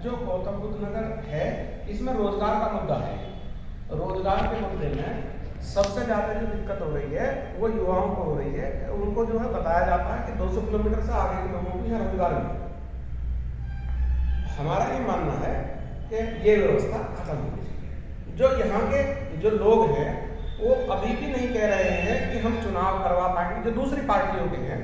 जो गौतम बुद्ध नगर है इसमें रोजगार का मुद्दा है। रोजगार के मुद्दे में सबसे ज़्यादा जो दिक्कत हो रही है वो युवाओं को हो रही है। उनको जो है बताया जाता है कि 200 किलोमीटर से आगे के लोगों को यहाँ रोजगार मिले। हमारा ये मानना है कि ये व्यवस्था खत्म होनी चाहिए। जो यहाँ के जो लोग हैं वो अभी भी नहीं कह रहे हैं कि हम चुनाव करवा पाएंगे। जो दूसरी पार्टियों के हैं,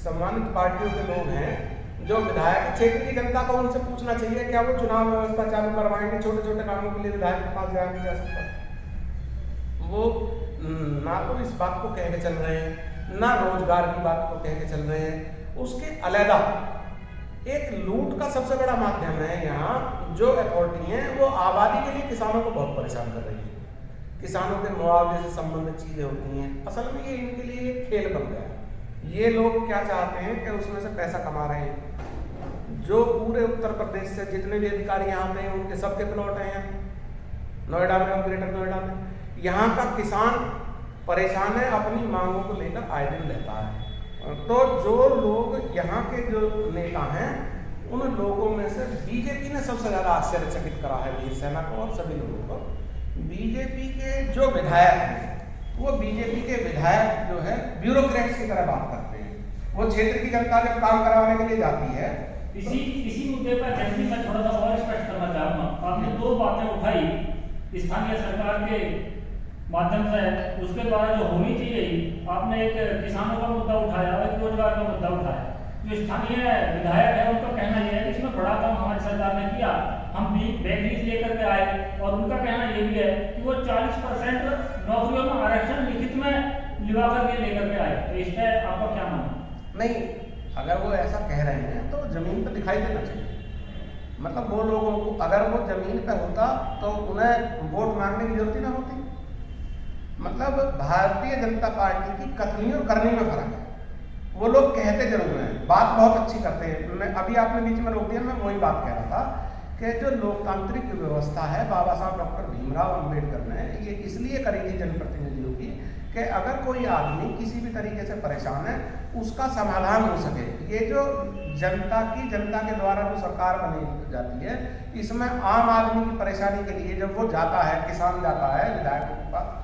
सम्मानित पार्टियों के लोग हैं, जो विधायक क्षेत्र की जनता को उनसे पूछना चाहिए क्या वो चुनाव व्यवस्था चालू करवाएंगे। छोटे छोटे कामों के लिए विधायक के पास जाया नहीं जा सकता। वो ना तो इस बात को कह के चल रहे हैं, ना रोजगार की बात को कह के चल रहे हैं। उसके अलग एक लूट का सबसे बड़ा माध्यम है यहाँ। जो अथॉरिटी है वो आबादी के लिए किसानों को बहुत परेशान कर रही है। किसानों के मुआवजे से संबंधित चीजें होती हैं। असल में ये इनके लिए एक खेल बन गया है। ये लोग क्या चाहते हैं कि उसमें से पैसा कमा रहे हैं। जो पूरे उत्तर प्रदेश से जितने भी अधिकारी यहाँ पे हैं उनके सबके प्लॉट हैं नोएडा में और ग्रेटर नोएडा में। यहाँ का किसान परेशान है, अपनी मांगों को लेकर आए दिन रहता है। तो जो लोग यहाँ के जो नेता हैं उन लोगों में से बीजेपी ने सबसे ज्यादा आश्चर्यचकित करा है वीर सेना को और सभी लोगों को। बीजेपी के जो विधायक हैं वो बीजेपी के विधायक जो है ब्यूरोक्रेट्स की तरह बात करते हैं। वो क्षेत्र की जनता जब काम करवाने के लिए जाती है। इसी मुद्दे पर जैसे मैं थोड़ा सा और स्पष्ट करना चाहूँगा। आपने दो बातें उठाई स्थानीय सरकार के माध्यम से, उसके द्वारा जो होनी चाहिए। आपने एक किसानों का मुद्दा उठाया और एक रोजगार का मुद्दा उठाया। जो स्थानीय विधायक है उनका कहना यह है कि इसमें बड़ा काम हमारी सरकार ने किया, हम भी बैकलीज लेकर के आए। और उनका कहना यह भी है कि वो 40% नौकरियों में आरक्षण लिखित में लिवा करके लेकर के आए। तो इस पर आपका क्या मानना? नहीं, अगर वो ऐसा कह रहे हैं तो जमीन पर दिखाई देना चाहिए। मतलब वो लोगों को अगर वो जमीन पर होता तो उन्हें वोट मांगने की जरूरत ही ना होती। मतलब भारतीय जनता पार्टी की कथनी और करनी में फर्क है। वो लोग कहते जरूर हैं, बात बहुत अच्छी करते हैं। मैं अभी आपने बीच में रोक दिया, मैं वही बात कह रहा था कि जो लोकतांत्रिक व्यवस्था है बाबा साहब डॉक्टर भीमराव अंबेडकर ने ये इसलिए करी थी जनप्रतिनिधियों की कि अगर कोई आदमी किसी भी तरीके से परेशान है उसका समाधान हो सके। ये जो जनता के द्वारा जो सरकार बनी जाती है इसमें आम आदमी की परेशानी के लिए जब वो जाता है, किसान जाता है विधायक के पास,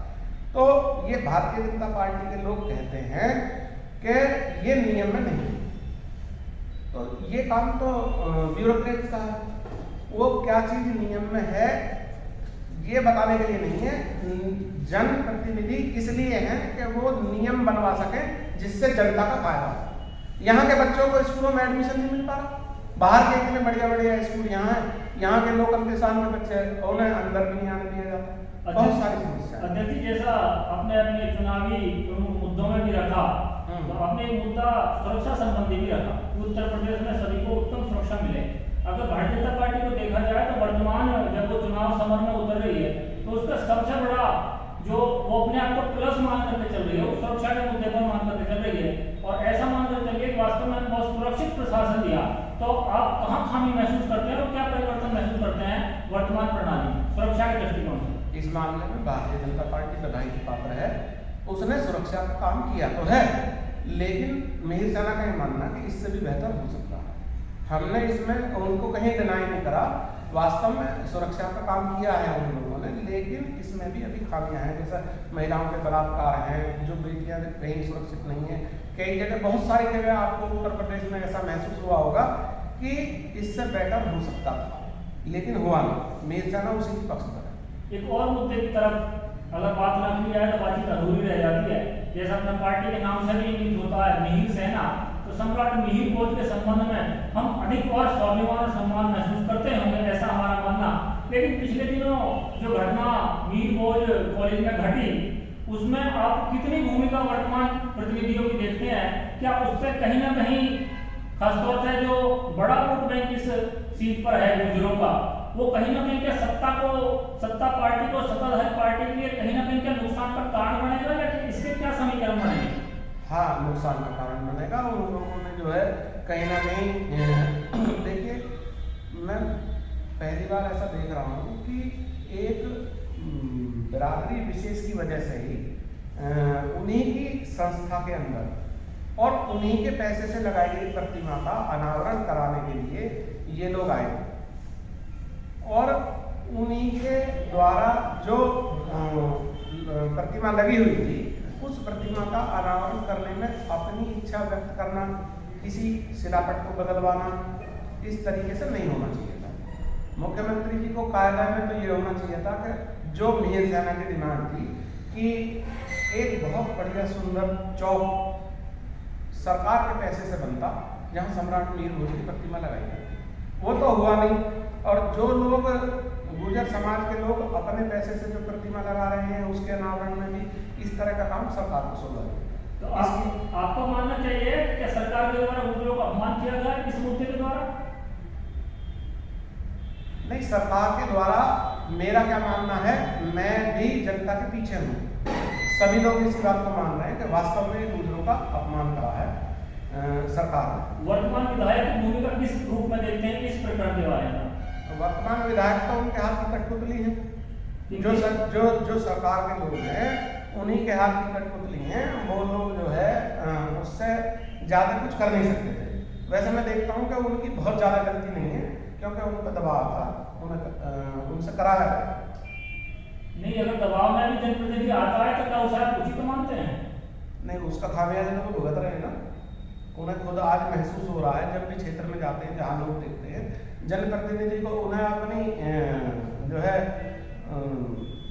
तो ये भारतीय जनता पार्टी के लोग कहते हैं कि ये नियम में नहीं है। तो ये काम तो ब्यूरोक्रेट्स का है। वो क्या चीज नियम में है ये बताने के लिए नहीं है। जनप्रतिनिधि इसलिए हैं कि वो नियम बनवा सके जिससे जनता का फायदा हो। यहाँ के बच्चों को स्कूलों में एडमिशन नहीं मिल पा रहा। बाहर के इतने बढ़िया बढ़िया स्कूल यहाँ है, यहाँ के लोकल किसान के बच्चे उन्हें अंदर भी नहीं आने दिया जाता। बहुत सारी समस्या। अध्यक्ष जी, जैसा आपने अपने चुनावी मुद्दों में भी रखा तो आपने एक मुद्दा सुरक्षा संबंधी भी रखा। उत्तर प्रदेश में सभी को उत्तम सुरक्षा मिले। अगर भारतीय जनता पार्टी को देखा जाए तो वर्तमान जब वो चुनाव समर में उतर रही है तो उसका सबसे बड़ा जो वो अपने आप को प्लस मान करके चल रही है, वो सुरक्षा के मुद्दे पर मान करके चल रही है। और ऐसा मान कर चलिए कि वास्तव में बहुत सुरक्षित प्रशासन दिया। तो आप कहाँ खामी महसूस करते हैं और क्या परिवर्तन महसूस करते हैं वर्तमान प्रणाली सुरक्षा के दृष्टिकोण से? इस मामले में भारतीय जनता पार्टी बधाई की पात्र है। उसने सुरक्षा का काम किया तो है, लेकिन मेरी सेना का ये मानना कि इससे भी बेहतर हो सकता है। हमने इसमें उनको कहीं डिनाई नहीं करा, वास्तव में सुरक्षा का काम किया है उन लोगों ने, लेकिन इसमें भी अभी खामियां हैं। जैसे महिलाओं के बलात्कार हैं, जो बेटियां कहीं सुरक्षित नहीं है। कई जगह, बहुत सारी जगह आपको उत्तर प्रदेश में ऐसा महसूस हुआ होगा कि इससे बेटर हो सकता था, लेकिन हुआ नहीं। मेरी सेना उसी के पक्ष पर है। एक और मुद्दे की तरफ अगर बात न की जाए तो बातचीत अधूरी रह जाती है। जैसा अपना पार्टी के नाम से भी इंगित होता है मिहिर सेना, तो सम्राट मिहिर भोज के संबंध में हम अधिक और स्वाभिमान और सम्मान महसूस करते होंगे, ऐसा हमारा मानना। लेकिन पिछले दिनों जो घटना मिहिर भोज कॉलेज में घटी उसमें आप कितनी भूमिका वर्तमान प्रतिनिधियों की देखते हैं? क्या उससे कहीं ना कहीं खासतौर से जो बड़ा वोट बैंक इस सीट पर है गुर्जरों का, वो कहीं ना कहीं क्या सत्ता पार्टी को सत्ताधारी पार्टी के लिए कहीं ना कहीं क्या नुकसान का कारण बनेगा या इसके क्या समीकरण बनेंगे? हाँ, नुकसान का कारण बनेगा। उन लोगों ने जो है कहीं ना कहीं देखिए, मैं पहली बार ऐसा देख रहा हूँ कि एक बिरादरी विशेष की वजह से ही उन्हीं की संस्था के अंदर और उन्हीं के पैसे से लगाई गई प्रतिमा का अनावरण कराने के लिए ये लोग आए। और उन्हीं के द्वारा जो प्रतिमा लगी हुई थी उस प्रतिमा का अनावरण करने में अपनी इच्छा व्यक्त करना, किसी शिलापट को बदलवाना, इस तरीके से नहीं होना चाहिए था। मुख्यमंत्री जी को कायदा में तो ये होना चाहिए था कि जो मिहिर सेना की डिमांड थी कि एक बहुत बढ़िया सुंदर चौक सरकार के पैसे से बनता जहाँ सम्राट मिहिर भोज की प्रतिमा लगाई जाती, वो तो हुआ नहीं। और जो लोग गुर्जर समाज के लोग अपने पैसे से जो प्रतिमा लगा रहे हैं उसके अनावरण में भी इस तरह का काम सरकार को सोचा है। तो आपको मानना चाहिए कि सरकार के द्वारा गुर्जरों का अपमान किया गया इस मुद्दे के द्वारा? नहीं, सरकार के द्वारा मेरा क्या मानना है, मैं भी जनता के पीछे हूँ। सभी लोग इस बात को मान रहे हैं कि वास्तव में गुर्जरों का अपमान करा है सरकार ने। वर्तमान विधायक की भूमिका किस रूप में देखते हैं इस प्रकरण के बारे में? वर्तमान विधायक तो उनके हाथ की कठपुतली है, जो सरकार के लोग हैं उन्हीं के हाथ की कठपुतली हैं। वो लोग जो है उससे ज़्यादा कुछ कर नहीं सकते थे। वैसे मैं देखता हूँ कि उनकी बहुत ज़्यादा गलती नहीं है, क्योंकि उन पर दबाव था, उनसे कराया गया। नहीं, अगर दबाव में भी जनप्रतिनिधि आता है तो क्या उसे आप उचित मानते हैं? नहीं, उसका खामियाजा तो भुगत रहे हैं ना। उन्हें खुद आज महसूस हो रहा है, जब भी क्षेत्र में जाते हैं जहाँ लोग देखते हैं जनप्रतिनिधि को, उन्हें अपनी जो है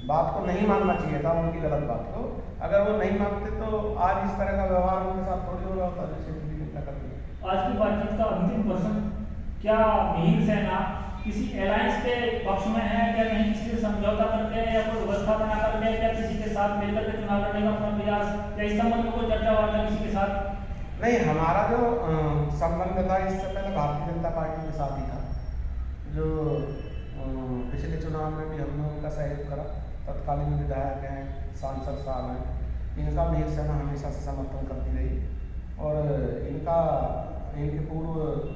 बात को नहीं मानना चाहिए था, उनकी गलत बात को। अगर वो नहीं मानते तो आज इस तरह का व्यवहार उनके साथ थोड़ी हो रहा होता जैसे आज की बातचीत का अंतिम प्रश्न, क्या मिहिर सेना किसी अलायंस के पक्ष में है, क्या कहीं किसी से समझौता करते हैं या कोई व्यवस्था बना करते हैं, क्या किसी के साथ मिलकर के चुनाव लड़ने का अपना प्रयास, या इस संबंध में कोई चर्चा वार्ता किसी के साथ? नहीं, हमारा जो संबंध था इससे पहले भारतीय जनता पार्टी के साथ ही था, जो पिछले चुनाव में भी हमने उनका सहयोग करा। तत्कालीन विधायक हैं, सांसद साहब हैं, इनका मिहिर सेना हमेशा से समर्थन करती रही। और इनके पूर्व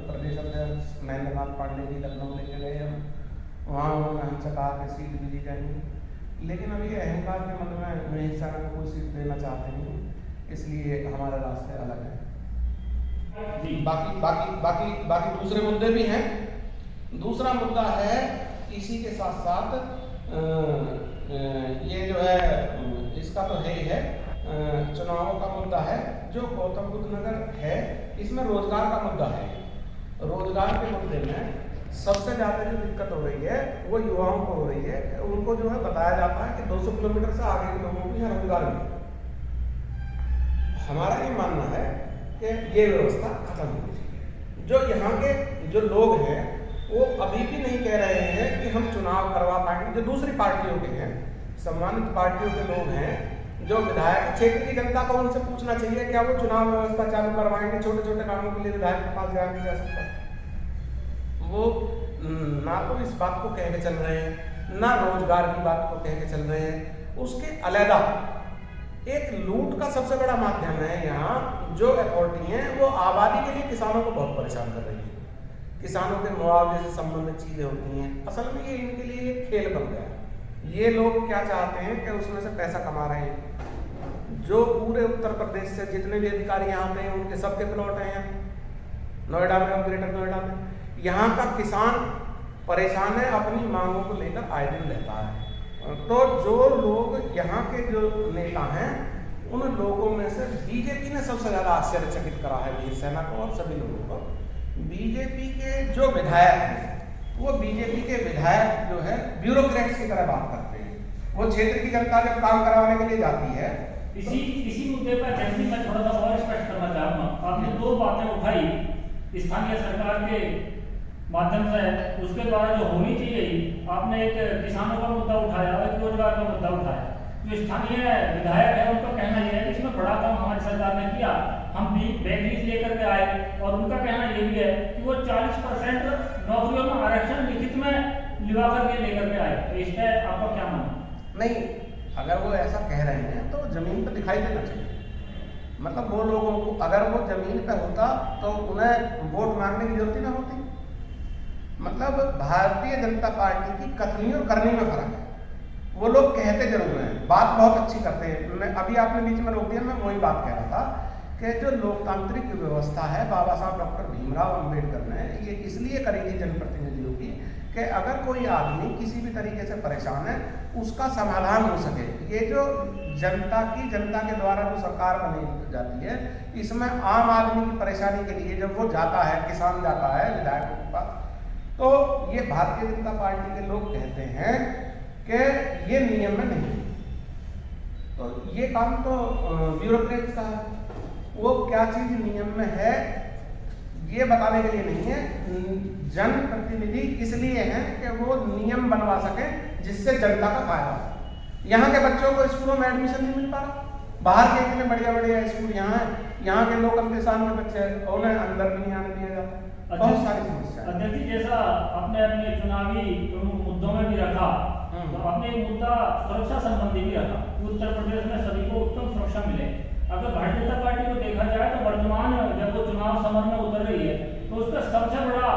प्रदेश अध्यक्ष महेंद्रनाथ पांडे जी लखनऊ लेके गए हम, वहाँ उन्होंने हमसे कहा कि सीट भी दी जाएंगी, लेकिन अभी अहंकार के मन में मिहिर सेना को कोई सीट देना चाहते नहीं, इसलिए हमारे रास्ते अलग हैं। बाकी दूसरे मुद्दे भी हैं। दूसरा मुद्दा है इसी के साथ साथ ये जो है इसका तो है ही है, चुनावों का मुद्दा है। जो गौतम बुद्ध नगर है इसमें रोजगार का मुद्दा है। रोजगार के मुद्दे में सबसे ज़्यादा जो दिक्कत हो रही है वो युवाओं को हो रही है। उनको जो है बताया जाता है कि 200 किलोमीटर से आगे के लोगों को यहाँ रोजगार मिले। हमारा ये मानना है कि ये व्यवस्था खत्म होनी चाहिए। जो यहाँ के जो लोग हैं वो अभी भी नहीं कह रहे हैं कि हम चुनाव करवा पाएंगे। जो दूसरी पार्टियों के हैं, सम्मानित पार्टियों के लोग हैं, जो विधायक क्षेत्र की जनता को उनसे पूछना चाहिए क्या वो चुनाव व्यवस्था चालू करवाएंगे। छोटे छोटे कामों के लिए विधायक के पास जाया नहीं जा सकता। वो ना तो इस बात को कह के चल रहे हैं, ना रोजगार की बात को कह के चल रहे हैं। उसके अलग एक लूट का सबसे बड़ा माध्यम है यहाँ। जो अथॉरिटी है वो आबादी के लिए किसानों को बहुत परेशान कर रही है। किसानों के मुआवजे से संबंधित चीजें होती हैं, असल में ये इनके लिए एक खेल बन गया है। ये लोग क्या चाहते हैं कि उसमें से पैसा कमा रहे हैं। जो पूरे उत्तर प्रदेश से जितने भी अधिकारी यहाँ पे हैं उनके सबके प्लॉट हैं नोएडा में और ग्रेटर नोएडा में। यहाँ का किसान परेशान है, अपनी मांगों को लेकर आए दिन रहता है। तो जो लोग यहाँ के जो नेता हैं उन लोगों में से बीजेपी ने सबसे ज्यादा आश्चर्यचकित करा है मिहिर सेना को और सभी लोगों को। बीजेपी के जो विधायक हैं वो बीजेपी के विधायक जो है ब्यूरोक्रेट्स की तरह बात करते हैं। वो क्षेत्र की जनता जब काम करवाने के लिए जाती है। इसी मुद्दे पर जैसे मैं थोड़ा सा और स्पष्ट करना चाहूँगा। आपने दो बातें उठाई स्थानीय सरकार के माध्यम से, उसके द्वारा जो होनी चाहिए। आपने एक किसानों का मुद्दा उठाया और एक रोजगार का मुद्दा उठाया। जो स्थानीय विधायक है उनका कहना यह है कि इसमें बड़ा काम हमारी सरकार ने किया, हम भी बैटरीज लेकर के आए। और उनका कहना यह भी है कि वो 40% नौकरियों में आरक्षण लिखित में लिवा करके लेकर के आए। तो इस पर आपका क्या मानना? नहीं, अगर वो ऐसा कह रहे हैं तो जमीन पर दिखाई देना चाहिए। मतलब वो लोगों को अगर वो जमीन पर होता तो उन्हें वोट मांगने की जरूरत ही ना होती। मतलब भारतीय जनता पार्टी की कथनी और करनी में फर्क है। वो लोग कहते जरूर हैं, बात बहुत अच्छी करते हैं। मैं अभी आपने बीच में रोक दिया, मैं वही बात कह रहा था कि जो लोकतांत्रिक व्यवस्था है बाबा साहब डॉक्टर भीमराव अंबेडकर ने ये इसलिए करी थी जनप्रतिनिधियों की कि अगर कोई आदमी किसी भी तरीके से परेशान है उसका समाधान हो सके। ये जो जनता के द्वारा जो सरकार बनी जाती है, इसमें आम आदमी की परेशानी के लिए जब वो जाता है, किसान जाता है विधायक के पास, तो ये भारतीय जनता पार्टी के लोग कहते हैं कि ये नियम में नहीं है। तो ये काम तो ब्यूरोक्रेट्स का है, वो क्या चीज नियम में है ये बताने के लिए नहीं है। जनप्रतिनिधि इसलिए हैं कि वो नियम बनवा सके जिससे जनता का फायदा हो। यहाँ के बच्चों को स्कूलों में एडमिशन नहीं मिल पा रहा, बाहर के इतने बढ़िया बढ़िया स्कूल यहाँ हैं, यहाँ के लोकल किसान के बच्चे उन्हें अंदर भी नहीं आने दिया जाता। बहुत सारी समस्या। अध्यक्ष जी, जैसा आपने अपने चुनावी प्रमुख मुद्दों में भी रखा, तो आपने एक मुद्दा सुरक्षा संबंधी भी रखा। उत्तर प्रदेश में सभी को उत्तम सुरक्षा मिले। अगर भारतीय जनता पार्टी को देखा जाए तो वर्तमान जब वो चुनाव समर में उतर रही है तो उसका सबसे बड़ा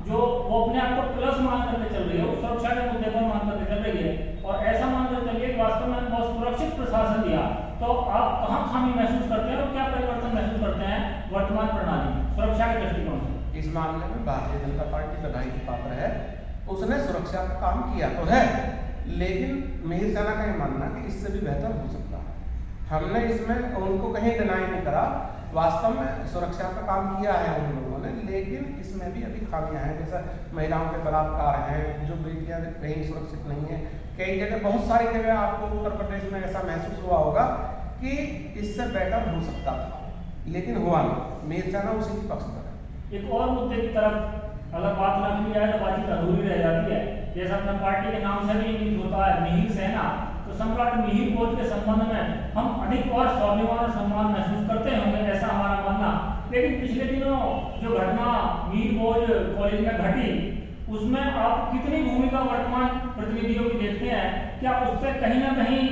जो वो अपने आप को प्लस मान करके चल रही है, वो सुरक्षा के मुद्दे पर मान करके चल रही है। और ऐसा मानकर चलिए कि वास्तव में बहुत सुरक्षित प्रशासन दिया, तो आप कहाँ खामी महसूस करते हैं और क्या परिवर्तन महसूस करते हैं वर्तमान प्रणाली में सुरक्षा के दृष्टिकोण से? इस मामले में भारतीय जनता पार्टी बधाई की पात्र है। उसने सुरक्षा का काम किया तो है, लेकिन मिहिर सेना का ये मानना कि इससे भी बेहतर हो सकता है। हमने इसमें उनको कहीं डिनाई नहीं करा, वास्तव में सुरक्षा का काम किया है उन लोगों ने, लेकिन इसमें भी अभी खामियां हैं। जैसे महिलाओं के बलात्कार हैं, जो बेटियां कहीं सुरक्षित नहीं है, कई जगह बहुत सारी जगह आपको उत्तर प्रदेश में ऐसा महसूस हुआ होगा कि इससे बेटर हो सकता था, लेकिन हुआ नहीं। मिहिर सेना उसी की पक्ष पर है। एक और मुद्दे की तरफ अगर बात न की जाए तो बातचीत अधूरी रह जाती है। जैसा अपना पार्टी के नाम से भी इंगित होता है मिहिर सेना, तो सम्राट मिहिर भोज के संबंध में हम अधिक और स्वाभिमान और सम्मान महसूस करते होंगे, ऐसा हमारा मानना। लेकिन पिछले दिनों जो घटना मिहिर भोज कॉलेज में घटी, उसमें आप कितनी भूमिका वर्तमान प्रतिनिधियों की देखते हैं? क्या उससे कहीं ना कहीं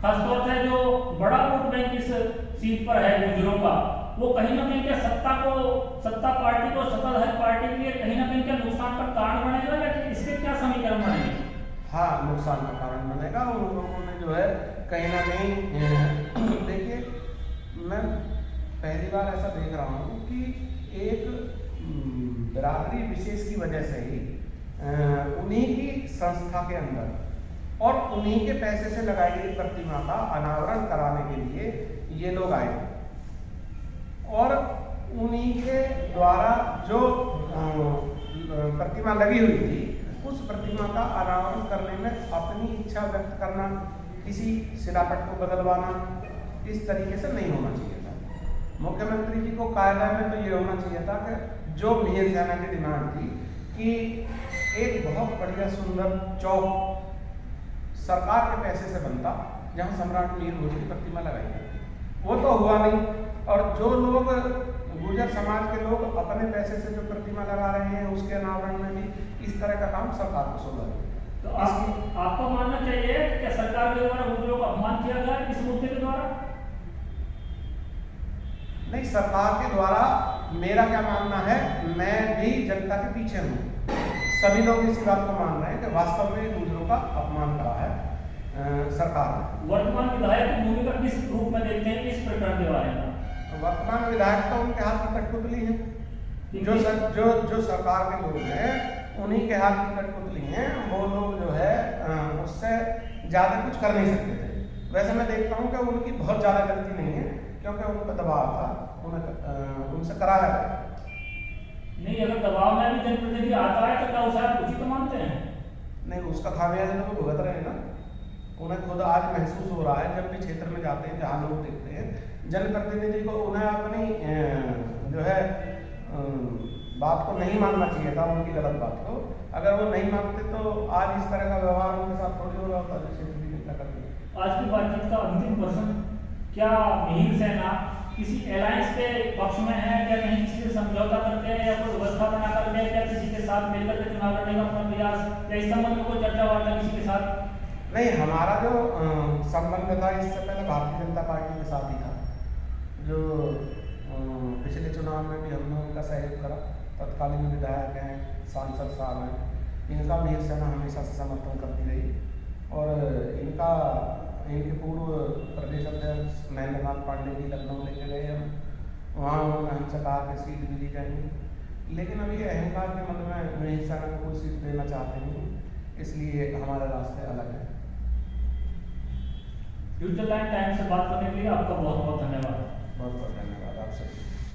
खासतौर से जो बड़ा वोट बैंक इस सीट पर है गुजरों का, वो कहीं ना कहीं क्या सत्ता पार्टी को सत्ताधारी पार्टी के लिए कहीं ना कहीं क्या नुकसान का कारण बनेगा, या इसके क्या समीकरण बनेंगे? हाँ, नुकसान का कारण बनेगा। उन लोगों ने जो है कहीं ना कहीं देखिए, मैं पहली बार ऐसा देख रहा हूँ कि एक बिरादरी विशेष की वजह से ही उन्हीं की संस्था के अंदर और उन्हीं के पैसे से लगाई गई प्रतिमा का अनावरण कराने के लिए ये लोग आए, और उन्हीं के द्वारा जो प्रतिमा लगी हुई थी उस प्रतिमा का अनावरण करने में अपनी इच्छा व्यक्त करना, किसी शिलापट को बदलवाना, इस तरीके से नहीं होना चाहिए था। मुख्यमंत्री जी को कायदा में तो ये होना चाहिए था कि जो मिहिर सेना की डिमांड थी कि एक बहुत बढ़िया सुंदर चौक सरकार के पैसे से बनता जहाँ सम्राट मिहिर भोज की प्रतिमा लगाई जाती, वो तो हुआ नहीं। और जो लोग गुर्जर समाज के लोग अपने पैसे से जो प्रतिमा लगा रहे हैं उसके अनावरण में भी इस तरह का काम सरकार को सोचा है। तो आपको मानना चाहिए कि सरकार के द्वारा गुर्जरों का अपमान किया गया इस मुद्दे के द्वारा? नहीं, सरकार के द्वारा मेरा क्या मानना है, मैं भी जनता के पीछे हूँ। सभी लोग इसी बात को मान रहे हैं कि वास्तव में गुर्जरों का अपमान करा है सरकार। वर्तमान विधायक की भूमिका किस रूप में देखते हैं इस प्रकरण के बारे में? वर्तमान विधायक तो उनके हाथ की कठपुतली है, जो सरकार के लोग हैं उन्हीं के हाथ की कठपुतली हैं। वो लोग जो है उससे ज़्यादा कुछ कर नहीं सकते थे। वैसे मैं देखता हूँ कि उनकी बहुत ज़्यादा गलती नहीं है, क्योंकि उन पर दबाव था, उनसे कराया गया। नहीं, अगर दबाव में भी जनप्रतिनिधि आता है तो क्या उसे आप उचित मानते हैं? नहीं, उसका खामियाजा तो भुगत रहे हैं ना। उन्हें खुद आज महसूस हो रहा है, जब भी क्षेत्र में जाते हैं जहाँ लोग देखते हैं जनप्रतिनिधि को, उन्हें अपनी जो है बात को नहीं मानना चाहिए था, उनकी गलत बात को। अगर वो नहीं मानते तो आज इस तरह का व्यवहार उनके साथ थोड़ी हो रहा होता, जो क्षेत्र की चिंता करते। आज की बातचीत का अंतिम प्रश्न, क्या मिहिर सेना किसी अलायंस के पक्ष में है, क्या कहीं किसी से समझौता करते हैं या कोई व्यवस्था बना करते हैं, क्या किसी के साथ मिलकर के चुनाव लड़ने का अपना प्रयास, या इस संबंध में कोई चर्चा वार्ता किसी के साथ? नहीं, हमारा जो संबंध था इससे पहले भारतीय जनता पार्टी के साथ ही था। जो पिछले चुनाव में भी हमने उनका सहयोग करा, तत्कालीन विधायक हैं, सांसद साहब हैं, इनका मिहिर सेना हमेशा से समर्थन करती रही। और इनके पूर्व प्रदेश अध्यक्ष महेंद्र नाथ पांडे जी लखनऊ लेके गए हम, वहाँ उन्होंने हमसे कहा कि सीट भी दी जाएंगी। लेकिन अभी अहंकार के मन में महेश सेना को कोई सीट देना चाहते नहीं, इसलिए हमारे रास्ते अलग है। फ्यूचर लाइन टाइम से बात करने के लिए आपका बहुत बहुत धन्यवाद। बहुत बहुत धन्यवाद आप सभी।